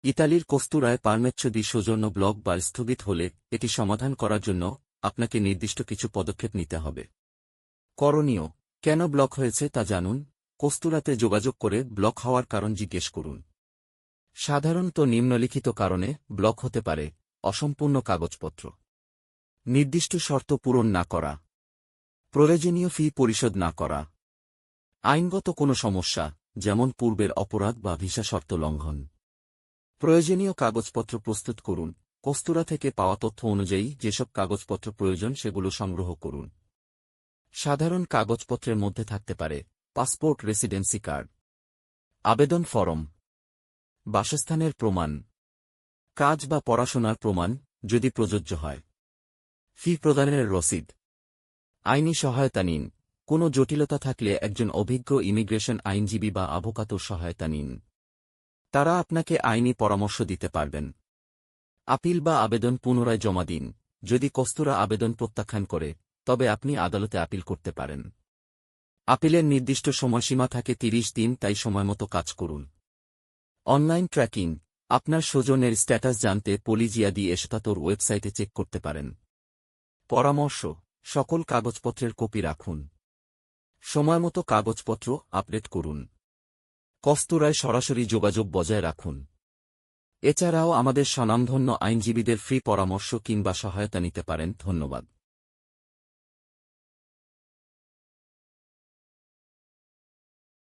ইতালির কস্তুরায় পারমেচ্ছো দি সৌজন্য ব্লক বার স্থগিত হলে এটি সমাধান করার জন্য আপনাকে নির্দিষ্ট কিছু পদক্ষেপ নিতে হবে। করণীয়: কেন ব্লক হয়েছে তা জানুন, কস্তুরাতে যোগাযোগ করে ব্লক হওয়ার কারণ জিজ্ঞেস করুন। সাধারণত নিম্নলিখিত কারণে ব্লক হতে পারে: অসম্পূর্ণ কাগজপত্র, নির্দিষ্ট শর্ত পূরণ না করা, প্রয়োজনীয় ফি পরিশোধ না করা, আইনগত কোনো সমস্যা যেমন পূর্বের অপরাধ বা ভিসা শর্ত লঙ্ঘন। প্রয়োজনীয় কাগজপত্র প্রস্তুত করুন। কস্তুরা থেকে পাওয়া তথ্য অনুযায়ী যেসব কাগজপত্র প্রয়োজন সেগুলো সংগ্রহ করুন। সাধারণ কাগজপত্রের মধ্যে থাকতে পারে পাসপোর্ট, রেসিডেন্সি কার্ড, আবেদন ফরম, বাসস্থানের প্রমাণ, কাজ বা পড়াশোনার প্রমাণ যদি প্রযোজ্য হয়, ফি প্রদানের রসিদ। আইনি সহায়তা নিন। কোনো জটিলতা থাকলে একজন অভিজ্ঞ ইমিগ্রেশন আইনজীবী বা আভোকাতোর সহায়তা নিন। তারা আপনাকে আইনি পরামর্শ দিতে পারবেন। আপিল বা আবেদন পুনরায় জমা দিন। যদি কস্তুরা আবেদন প্রত্যাখ্যান করে, তবে আপনি আদালতে আপিল করতে পারেন। আপিলের নির্দিষ্ট সময়সীমা থাকে 30 দিন, তাই সময়মতো কাজ করুন। অনলাইন ট্র্যাকিং: আপনার স্বজনের স্ট্যাটাস জানতে পলিজিয়া দি এস্তাতোর ওয়েবসাইটে চেক করতে পারেন। পরামর্শ: সকল কাগজপত্রের কপি রাখুন। সময়মতো কাগজপত্র আপডেট করুন। কস্তুরায় সরাসরি যোগাযোগ বজায় রাখুন। এছাড়াও আমাদের স্বনামধন্য আইনজীবীদের ফ্রি পরামর্শ কিংবা সহায়তা নিতে পারেন। ধন্যবাদ।